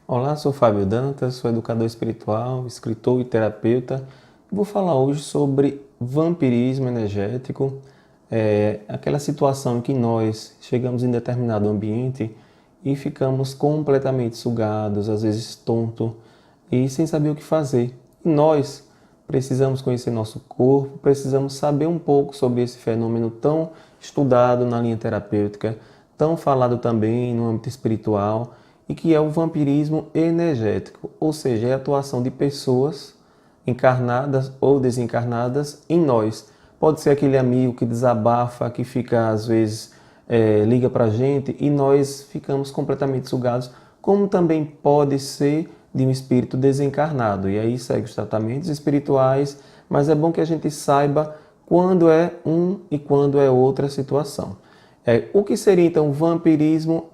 Olá, sou Fábio Dantas, sou educador espiritual, escritor e terapeuta. Vou falar hoje sobre vampirismo energético, aquela situação em que nós chegamos em determinado ambiente e ficamos completamente sugados, às vezes tonto e sem saber o que fazer. E nós precisamos conhecer nosso corpo, precisamos saber um pouco sobre esse fenômeno tão estudado na linha terapêutica, tão falado também no âmbito espiritual, e que é o vampirismo energético, ou seja, é a atuação de pessoas encarnadas ou desencarnadas em nós. Pode ser aquele amigo que desabafa, que fica às vezes liga para a gente e nós ficamos completamente sugados, como também pode ser de um espírito desencarnado. E aí segue os tratamentos espirituais, mas é bom que a gente saiba quando é um e quando é outra situação. O que seria então vampirismo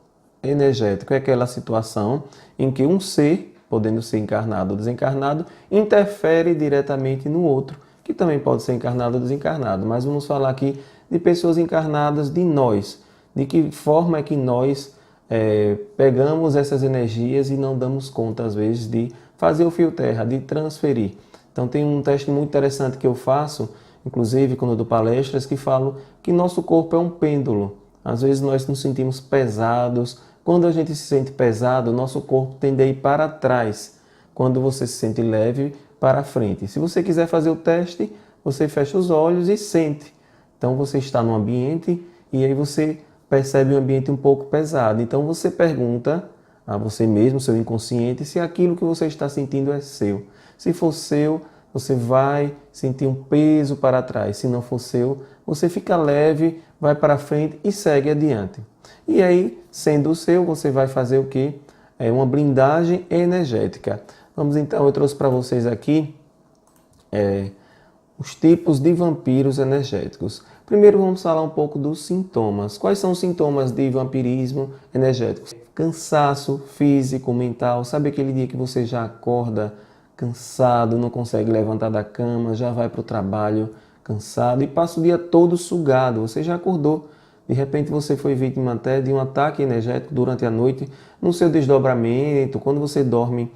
energético? É aquela situação em que um ser, podendo ser encarnado ou desencarnado, interfere diretamente no outro, que também pode ser encarnado ou desencarnado. Mas vamos falar aqui de pessoas encarnadas, de nós. De que forma é que nós pegamos essas energias e não damos conta, às vezes, de fazer o fio terra, de transferir. Então tem um teste muito interessante que eu faço, inclusive quando eu dou palestras, que falo que nosso corpo é um pêndulo. Às vezes nós nos sentimos pesados. Quando a gente se sente pesado, nosso corpo tende a ir para trás. Quando você se sente leve, para frente. Se você quiser fazer o teste, você fecha os olhos e sente. Então você está no ambiente e aí você percebe um ambiente um pouco pesado. Então você pergunta a você mesmo, seu inconsciente, se aquilo que você está sentindo é seu. Se for seu, você vai sentir um peso para trás. Se não for seu, você fica leve, vai para frente e segue adiante. E aí, sendo o seu, você vai fazer o quê? Uma blindagem energética. Vamos então, eu trouxe para vocês aqui os tipos de vampiros energéticos. Primeiro vamos falar um pouco dos sintomas. Quais são os sintomas de vampirismo energético? Cansaço físico, mental. Sabe aquele dia que você já acorda cansado, não consegue levantar da cama, já vai para o trabalho cansado e passa o dia todo sugado? Você já acordou. De repente você foi vítima até de um ataque energético durante a noite, no seu desdobramento. Quando você dorme,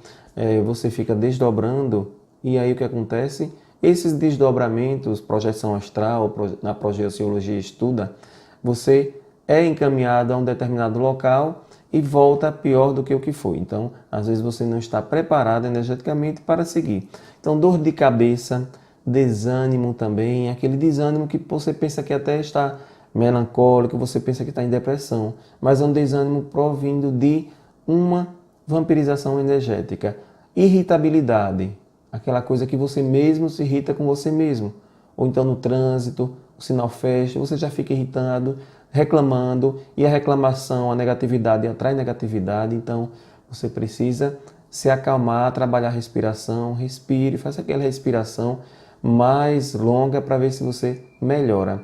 você fica desdobrando. E aí o que acontece? Esses desdobramentos, projeção astral, na projeciologia estuda, você é encaminhado a um determinado local e volta pior do que o que foi. Então, às vezes você não está preparado energeticamente para seguir. Então, dor de cabeça, desânimo também, aquele desânimo que você pensa que até está melancólico, você pensa que está em depressão, mas é um desânimo provindo de uma vampirização energética. Irritabilidade, aquela coisa que você mesmo se irrita com você mesmo. Ou então no trânsito, o sinal fecha, você já fica irritado, reclamando, e a reclamação, a negatividade atrai negatividade, então você precisa se acalmar, trabalhar a respiração, respire, faça aquela respiração mais longa para ver se você melhora.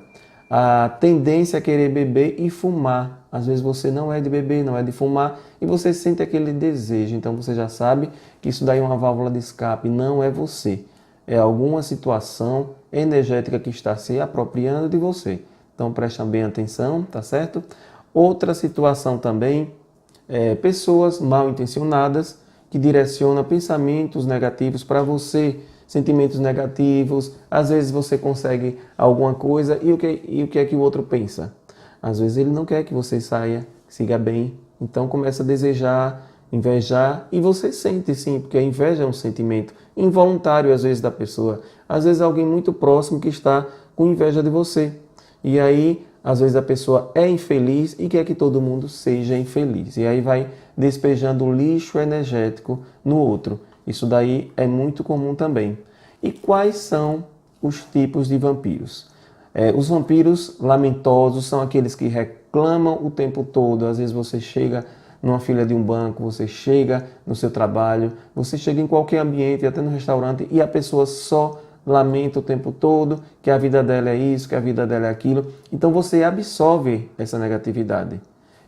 A tendência a querer beber e fumar. Às vezes você não é de beber, não é de fumar e você sente aquele desejo. Então você já sabe que isso daí é uma válvula de escape, não é você. É alguma situação energética que está se apropriando de você. Então presta bem atenção, tá certo? Outra situação também pessoas mal intencionadas que direcionam pensamentos negativos para você, sentimentos negativos. Às vezes você consegue alguma coisa e o que é que o outro pensa? Às vezes ele não quer que você saia, siga bem, então começa a desejar, invejar, e você sente sim, porque a inveja é um sentimento involuntário às vezes da pessoa. Às vezes alguém muito próximo que está com inveja de você. E aí, às vezes a pessoa é infeliz e quer que todo mundo seja infeliz. E aí vai despejando lixo energético no outro. Isso daí é muito comum também. E quais são os tipos de vampiros? Os vampiros lamentosos são aqueles que reclamam o tempo todo. Às vezes você chega numa fila de um banco, você chega no seu trabalho, você chega em qualquer ambiente, até no restaurante, e a pessoa só lamenta o tempo todo que a vida dela é isso, que a vida dela é aquilo. Então você absorve essa negatividade.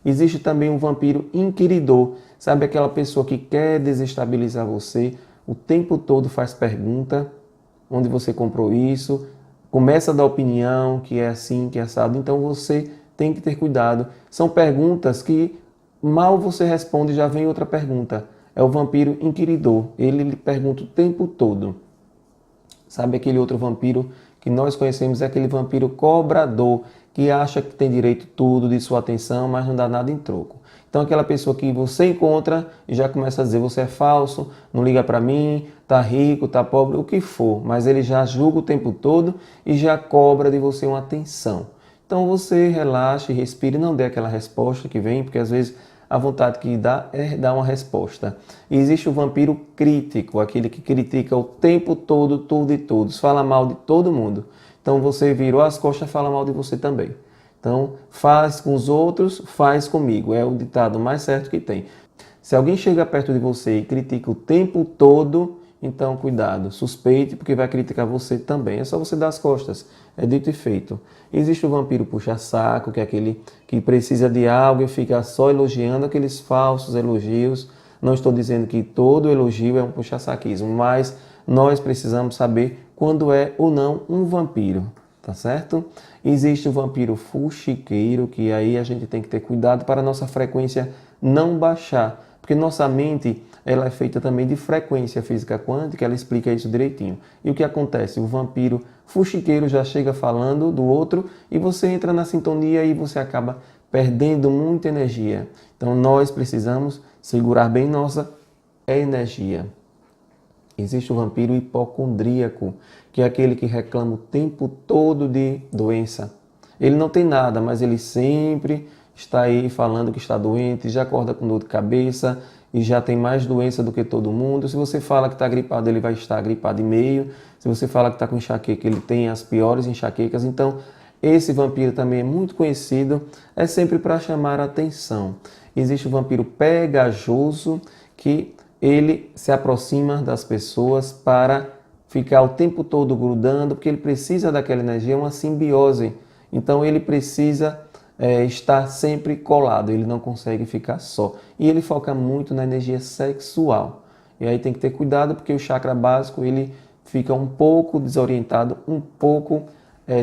Existe também um vampiro inquiridor. Sabe aquela pessoa que quer desestabilizar você, o tempo todo faz pergunta, onde você comprou isso, começa a dar opinião, que é assim, que é assado. Então você tem que ter cuidado. São perguntas que mal você responde, já vem outra pergunta. é o vampiro inquiridor. Ele lhe pergunta o tempo todo. Sabe aquele outro vampiro que nós conhecemos? É aquele vampiro cobrador, que acha que tem direito tudo de sua atenção, mas não dá nada em troco. Então aquela pessoa que você encontra e já começa a dizer: você é falso, não liga para mim, tá rico, tá pobre, o que for, mas ele já julga o tempo todo e já cobra de você uma atenção. Então você relaxe, respire, não dê aquela resposta que vem, porque às vezes a vontade que dá é dar uma resposta. E existe o vampiro crítico, aquele que critica o tempo todo, tudo e todos, fala mal de todo mundo. Então você virou as costas, fala mal de você também. Então faz com os outros, faz comigo. É o ditado mais certo que tem. Se alguém chega perto de você e critica o tempo todo, então cuidado, suspeite, porque vai criticar você também. É só você dar as costas, é dito e feito. Existe o vampiro puxa-saco, que é aquele que precisa de algo e fica só elogiando aqueles falsos elogios. Não estou dizendo que todo elogio é um puxa-saquismo, mas nós precisamos saber quando é ou não um vampiro, tá certo? Existe o vampiro fuxiqueiro, que aí a gente tem que ter cuidado para a nossa frequência não baixar. Porque nossa mente ela é feita também de frequência física quântica, ela explica isso direitinho. E o que acontece? O vampiro fuxiqueiro já chega falando do outro e você entra na sintonia e você acaba perdendo muita energia. Então nós precisamos segurar bem nossa energia. Existe o vampiro hipocondríaco, que é aquele que reclama o tempo todo de doença. Ele não tem nada, mas ele sempre está aí falando que está doente, já acorda com dor de cabeça e já tem mais doença do que todo mundo. Se você fala que está gripado, ele vai estar gripado e meio. Se você fala que está com enxaqueca, ele tem as piores enxaquecas. Então, esse vampiro também é muito conhecido, é sempre para chamar a atenção. Existe o vampiro pegajoso, que ele se aproxima das pessoas para ficar o tempo todo grudando, porque ele precisa daquela energia, é uma simbiose. Então, ele precisa está sempre colado, ele não consegue ficar só. E ele foca muito na energia sexual. E aí tem que ter cuidado, porque o chakra básico ele fica um pouco desorientado, um pouco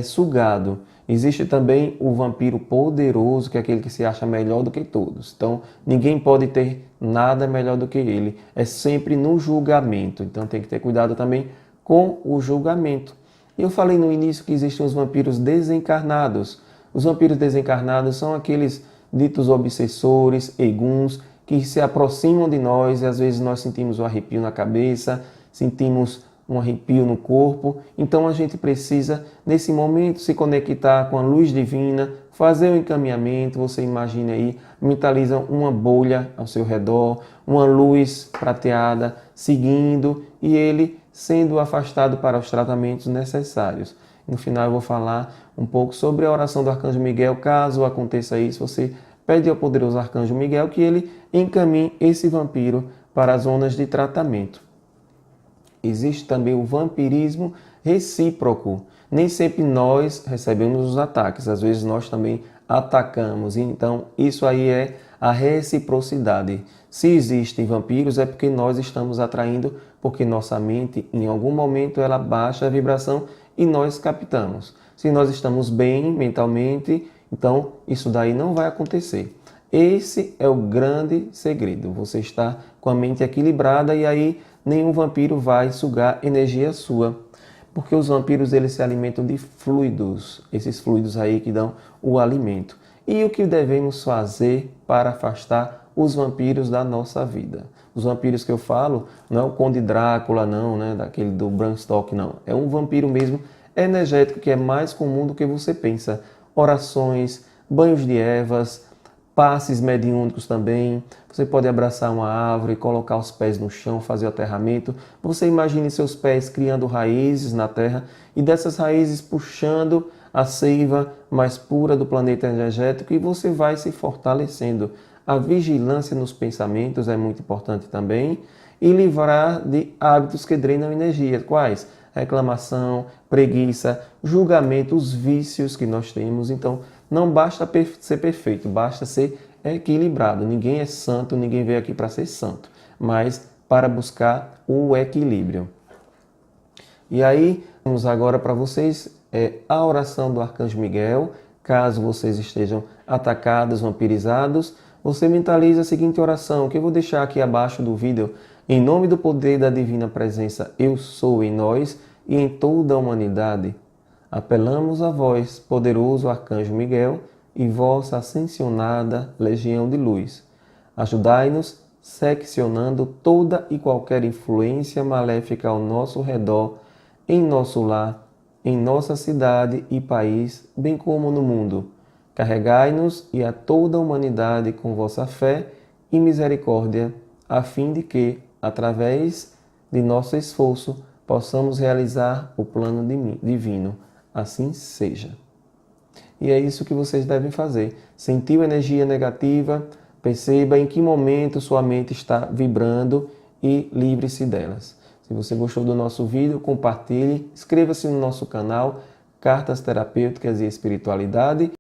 sugado. Existe também o vampiro poderoso, que é aquele que se acha melhor do que todos. Então, ninguém pode ter nada melhor do que ele. É sempre no julgamento. Então, tem que ter cuidado também com o julgamento. Eu falei no início que existem os vampiros desencarnados. Os vampiros desencarnados são aqueles ditos obsessores, eguns, que se aproximam de nós e às vezes nós sentimos um arrepio na cabeça, sentimos um arrepio no corpo. Então a gente precisa, nesse momento, se conectar com a luz divina, fazer o encaminhamento. Você imagina aí, mentaliza uma bolha ao seu redor, uma luz prateada seguindo e ele sendo afastado para os tratamentos necessários. No final eu vou falar um pouco sobre a oração do Arcanjo Miguel. Caso aconteça isso, você pede ao poderoso Arcanjo Miguel que ele encaminhe esse vampiro para as zonas de tratamento. Existe também o vampirismo recíproco. Nem sempre nós recebemos os ataques, às vezes nós também atacamos. Então, isso aí é a reciprocidade. Se existem vampiros, é porque nós estamos atraindo, porque nossa mente, em algum momento, ela baixa a vibração e nós captamos. Se nós estamos bem mentalmente, então isso daí não vai acontecer. Esse é o grande segredo. Você está com a mente equilibrada e aí nenhum vampiro vai sugar energia sua. Porque os vampiros eles se alimentam de fluidos, esses fluidos aí que dão o alimento. E o que devemos fazer para afastar os vampiros da nossa vida? Os vampiros que eu falo não é o Conde Drácula, não, né? Daquele do Bram Stoker, não. É um vampiro mesmo energético que é mais comum do que você pensa. Orações, banhos de ervas, passes mediúnicos também. Você pode abraçar uma árvore, colocar os pés no chão, fazer o aterramento. Você imagine seus pés criando raízes na terra e dessas raízes puxando a seiva mais pura do planeta energético e você vai se fortalecendo. A vigilância nos pensamentos é muito importante também e livrar de hábitos que drenam energia. Quais? Reclamação, preguiça, julgamento, os vícios que nós temos. Então, não basta ser perfeito, basta ser equilibrado. Ninguém é santo, ninguém veio aqui para ser santo, mas para buscar o equilíbrio. E aí, vamos agora para vocês a oração do Arcanjo Miguel. Caso vocês estejam atacados, vampirizados, você mentaliza a seguinte oração, que eu vou deixar aqui abaixo do vídeo. Em nome do poder da divina presença, eu sou em nós e em toda a humanidade. Apelamos a vós, poderoso Arcanjo Miguel, e vossa ascensionada Legião de Luz. Ajudai-nos, seccionando toda e qualquer influência maléfica ao nosso redor, em nosso lar, em nossa cidade e país, bem como no mundo. Carregai-nos e a toda a humanidade com vossa fé e misericórdia, a fim de que, através de nosso esforço, possamos realizar o plano divino. Assim seja. E é isso que vocês devem fazer. Sentiu energia negativa? Perceba em que momento sua mente está vibrando e livre-se delas. Se você gostou do nosso vídeo, compartilhe, inscreva-se no nosso canal Cartas Terapêuticas e Espiritualidade.